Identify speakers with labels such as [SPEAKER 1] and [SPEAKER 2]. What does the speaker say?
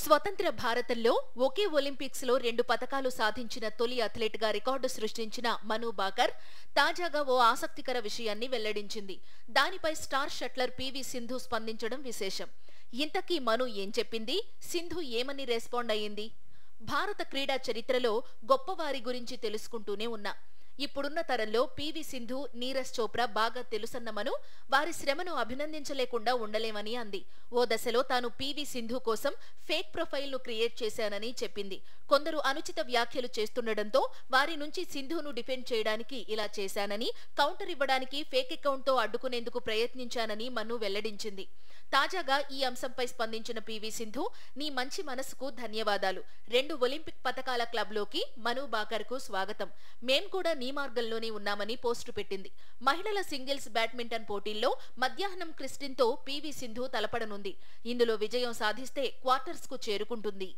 [SPEAKER 1] స్వతంత్ర భారతంలో ఒకే ఒలింపిక్స్ లో 2 పతకాలు సాధించిన తొలి అథ్లెట్ గా రికార్డు సృష్టించిన మను బాకర్ తాజాగా ఓ ఆసక్తికర విషయాన్ని వెల్లడించింది. దానిపై స్టార్ షట్లర్ పివి సింధు స్పందించడం విశేషం. ఇంతకీ మను ఏం చెప్పింది? సింధు ఏమని రెస్పాండ్ అయ్యింది? భారత క్రీడా చరిత్రలో గొప్పవారి గురించి తెలుసుకుంటూనే ఉన్నా. ఇప్పుడున్న తరంలో పివి సింధు, నీరజ్ చోప్రా బాగా తెలుసన్న మను వారి శ్రమను అభినందించలేకుండా ఉండలేమని అంది. ఓ దశలో తాను పివి సింధు కోసం ఫేక్ ప్రొఫైల్ ను క్రియేట్ చేశానని చెప్పింది. కొందరు అనుచిత వ్యాఖ్యలు చేస్తుండటంతో వారి నుంచి సింధును డిఫెండ్ చేయడానికి ఇలా చేశానని, కౌంటర్ ఇవ్వడానికి ఫేక్ అకౌంట్ తో అడ్డుకునేందుకు ప్రయత్నించానని మను వెల్లడించింది. తాజాగా ఈ అంశంపై స్పందించిన పివి సింధు, నీ మంచి మనసుకు ధన్యవాదాలు. 2 ఒలింపిక్ పతకాల క్లబ్ లోకి మను బాకర్ కు స్వాగతం. మేం కూడా నీ మార్గంలోనే ఉన్నామని పోస్టు పెట్టింది. మహిళల సింగిల్స్ బ్యాడ్మింటన్ పోటీల్లో మధ్యాహ్నం క్రిస్టిన్ తో పివి సింధు తలపడనుంది. ఇందులో విజయం సాధిస్తే క్వార్టర్స్ కు చేరుకుంటుంది.